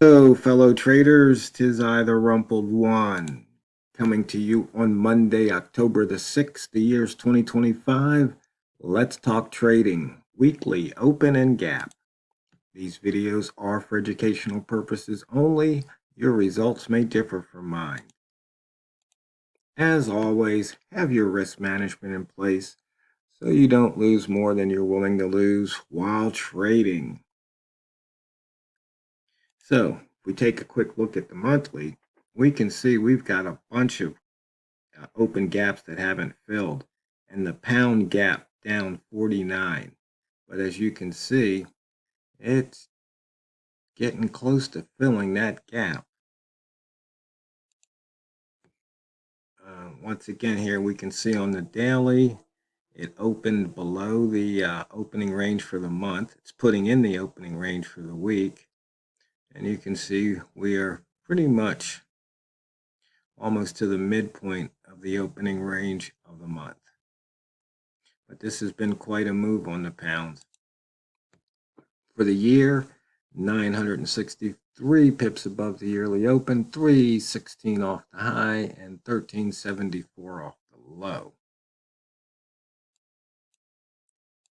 So, fellow traders, 'tis I, the Rumpled One, coming to you on Monday, October the 6th, the year's 2025. Let's talk trading, weekly, open and gap. These videos are for educational purposes only. Your results may differ from mine. As always, have your risk management in place so you don't lose more than you're willing to lose while trading. So, if we take a quick look at the monthly, we can see we've got a bunch of open gaps that haven't filled, and the pound gap down 49. But as you can see, it's getting close to filling that gap. Once again, here we can see on the daily, it opened below the opening range for the month. It's putting in the opening range for the week. And you can see we are pretty much almost to the midpoint of the opening range of the month. But this has been quite a move on the pound. For the year, 963 pips above the yearly open, 316 off the high, and 1374 off the low.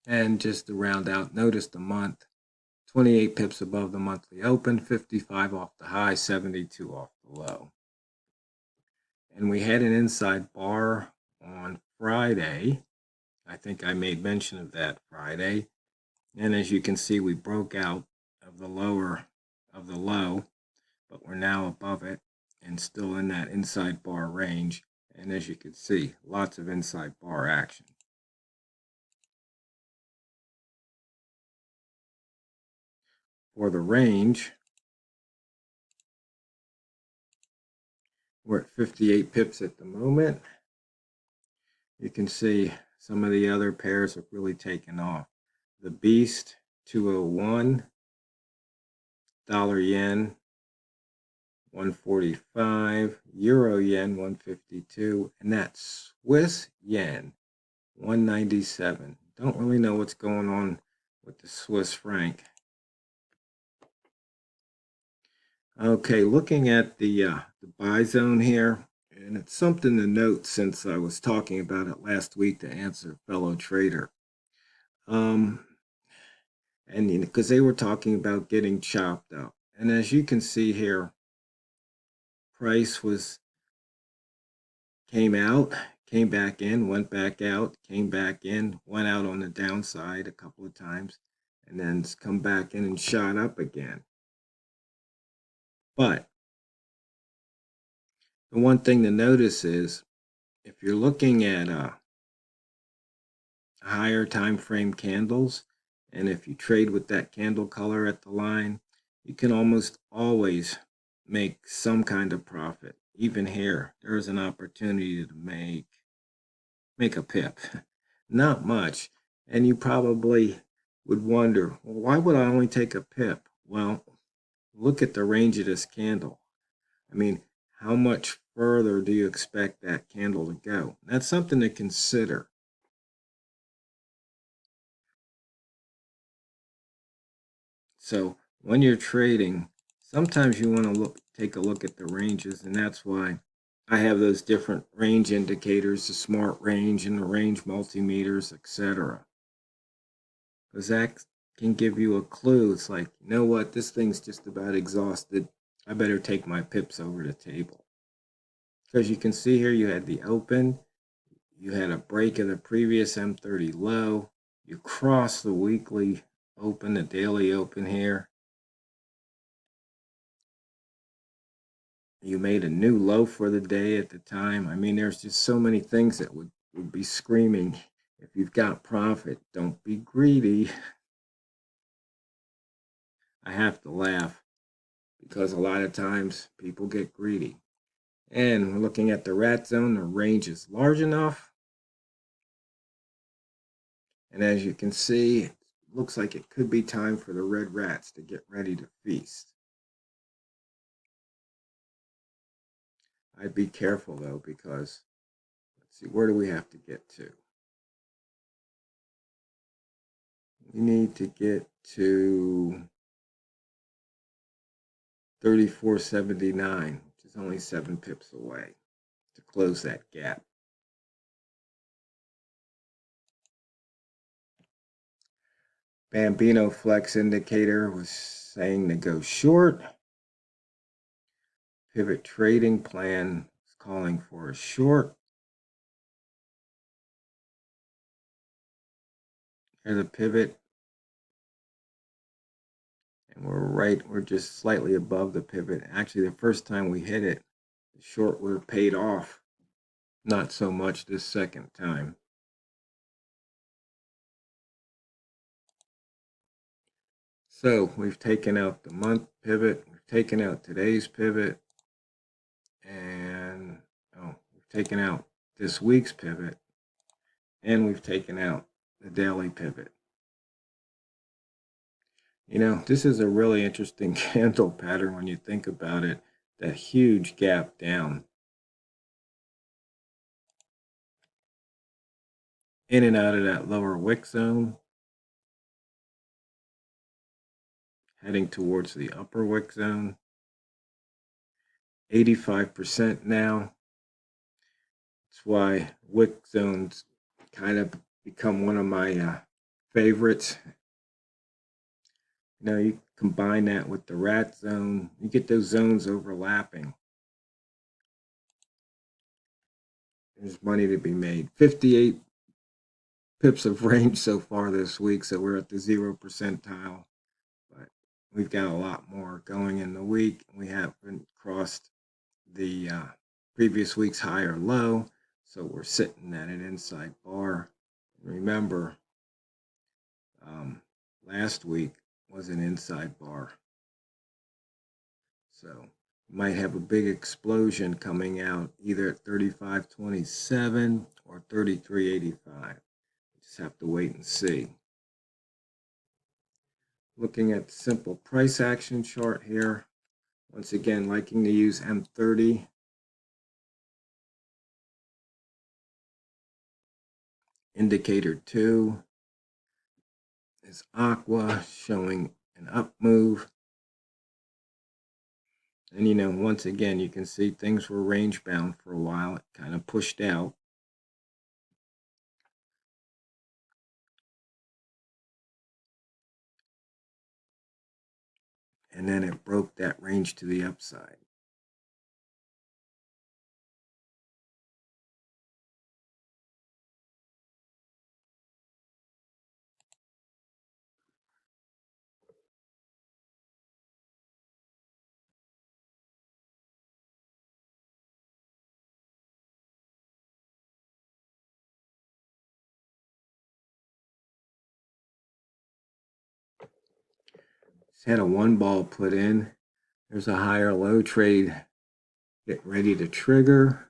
And just to round out, notice the month, 28 pips above the monthly open, 55 off the high, 72 off the low. And we had an inside bar on Friday. I think I made mention of that Friday. And as you can see, we broke out of the lower of the low, but we're now above it and still in that inside bar range. And as you can see, lots of inside bar action. For the range, we're at 58 pips at the moment. You can see some of the other pairs have really taken off. The Beast, 201, dollar yen, 145, euro yen, 152, and that Swiss yen, 197. Don't really know what's going on with the Swiss franc. Okay, looking at the buy zone here, and it's something to note since I was talking about it last week to answer fellow trader. And because they were talking about getting chopped up. And as you can see here, price came out, came back in, went back out, came back in, went out on the downside a couple of times, and then it's come back in and shot up again. But the one thing to notice is if you're looking at higher time frame candles, and if you trade with that candle color at the line, you can almost always make some kind of profit. Even here, there's an opportunity to make a pip. Not much. And you probably would wonder, well, why would I only take a pip? Well, look at the range of this candle. I mean, how much further do you expect that candle to go? That's something to consider. So when you're trading, sometimes you want to take a look at the ranges, and that's why I have those different range indicators, the smart range and the range multimeters, etc. Because that can give you a clue. It's like, you know what, this thing's just about exhausted. I better take my pips over the table. Because you can see here you had the open, you had a break of the previous M30 low, you cross the weekly open, the daily open here. You made a new low for the day at the time. I mean, there's just so many things that would be screaming, if you've got profit, don't be greedy. I have to laugh because a lot of times people get greedy. And looking at the rat zone, the range is large enough. And as you can see, it looks like it could be time for the red rats to get ready to feast. I'd be careful though, because let's see, where do we have to get to? We need to get to 34.79, which is only 7 pips away to close that gap. Bambino Flex indicator was saying to go short. Pivot trading plan is calling for a short. Here's a pivot. And we're just slightly above the pivot. Actually, the first time we hit it, the short would have paid off. Not so much this second time. So we've taken out the month pivot, we've taken out today's pivot, and we've taken out this week's pivot, and we've taken out the daily pivot. You know, this is a really interesting candle pattern when you think about it. That huge gap down. In and out of that lower wick zone. Heading towards the upper wick zone. 85% now. That's why wick zones kind of become one of my favorites. You know, you combine that with the rat zone, you get those zones overlapping. There's money to be made. 58 pips of range so far this week, so we're at the 0 percentile. But we've got a lot more going in the week. We haven't crossed the previous week's high or low, so we're sitting at an inside bar. Remember, last week was an inside bar. So might have a big explosion coming out either at 35.27 or 33.85. Just have to wait and see. Looking at the simple price action chart here. Once again, liking to use M30. Indicator 2 is Aqua, showing an up move. And you know, once again, you can see things were range bound for a while. It kind of pushed out. And then it broke that range to the upside. Just had a one ball put in. There's a higher low trade getting ready to trigger.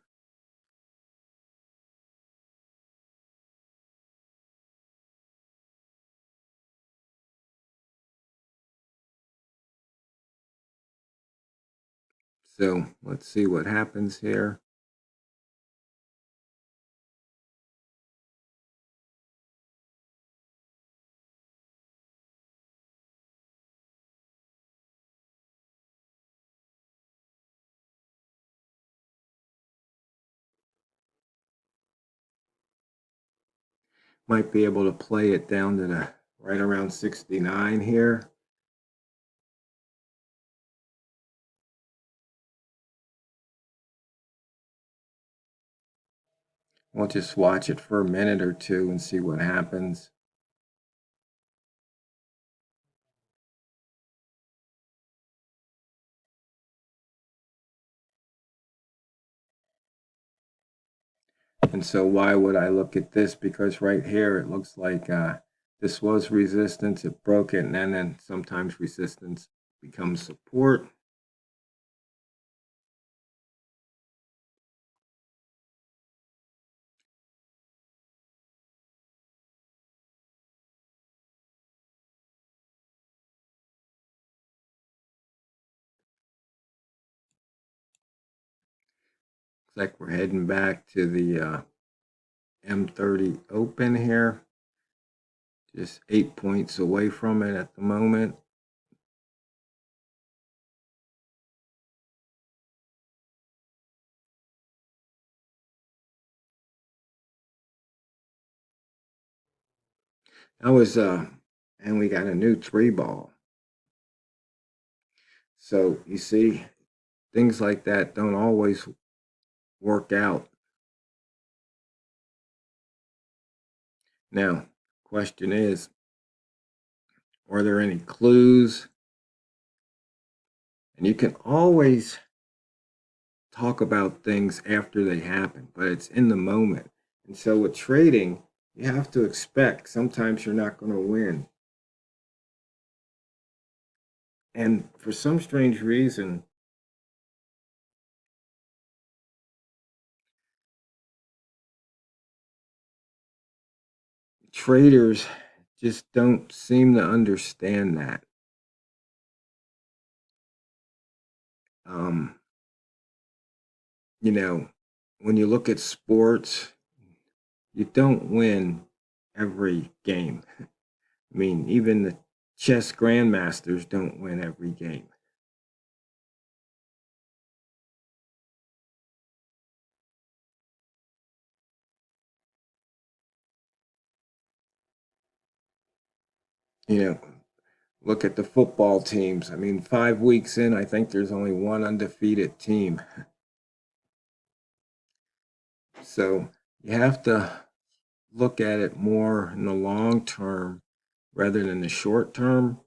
So let's see what happens here. Might be able to play it down to the right around 69 here. We'll just watch it for a minute or two and see what happens. And so why would I look at this? Because right here, it looks like this was resistance. It broke it, and then sometimes resistance becomes support. Looks like we're heading back to the M30 open here. Just 8 points away from it at the moment. And we got a new 3 ball. So you see, things like that don't always work out. Now, question is, are there any clues? And you can always talk about things after they happen, but it's in the moment. And so with trading, you have to expect sometimes you're not going to win. And for some strange reason, traders just don't seem to understand that. Um, you know, when you look at sports, you don't win every game. I mean, even the chess grandmasters don't win every game. You know, look at the football teams. I mean, 5 weeks in, I think there's only one undefeated team. So you have to look at it more in the long term rather than the short term.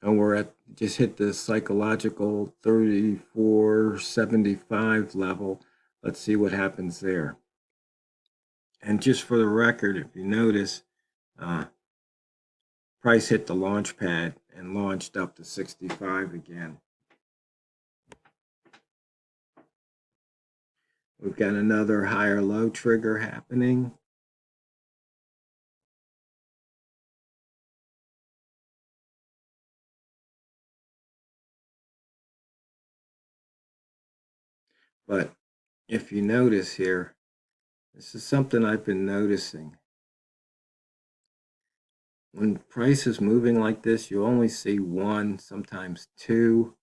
And we're at just hit the psychological 34.75 level. Let's see what happens there. And just for the record, if you notice, price hit the launch pad and launched up to 65 again. We've got another higher low trigger happening. But if you notice here, this is something I've been noticing. When price is moving like this, you only see one, sometimes two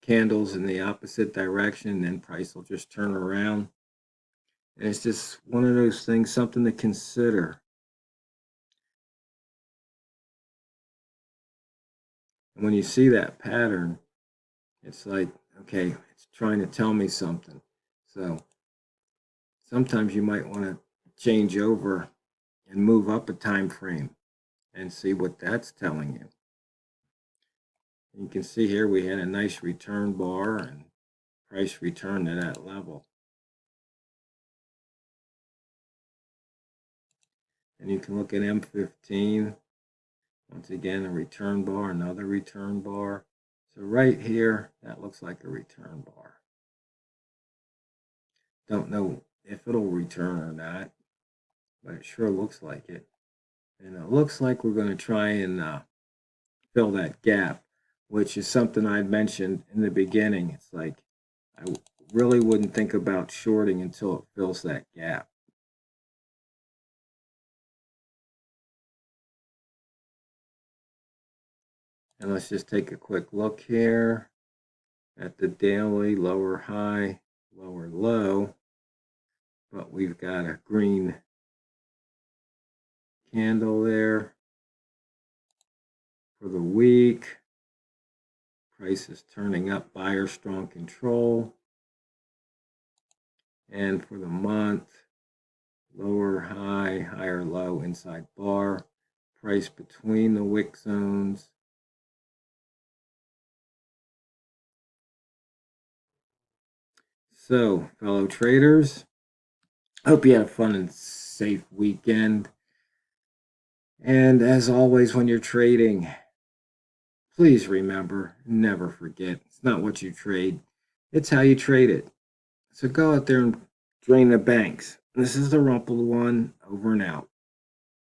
candles in the opposite direction, and then price will just turn around. And it's just one of those things, something to consider. And when you see that pattern, it's like, okay, it's trying to tell me something. So sometimes you might want to change over and move up a time frame and see what that's telling you. You can see here we had a nice return bar and price returned to that level. And you can look at M15. Once again, a return bar, another return bar. So right here, that looks like a return bar. Don't know if it'll return or not, but it sure looks like it. And it looks like we're going to try and fill that gap, which is something I mentioned in the beginning. It's like I really wouldn't think about shorting until it fills that gap. And let's just take a quick look here at the daily lower high, lower low. But we've got a green candle there for the week. Price is turning up, buyer strong control. And for the month, lower high, higher low, inside bar. Price between the wick zones. So, fellow traders, I hope you had a fun and safe weekend. And as always, when you're trading, please remember, never forget, it's not what you trade, it's how you trade it. So go out there and drain the banks. This is TheRumpledOne, over and out.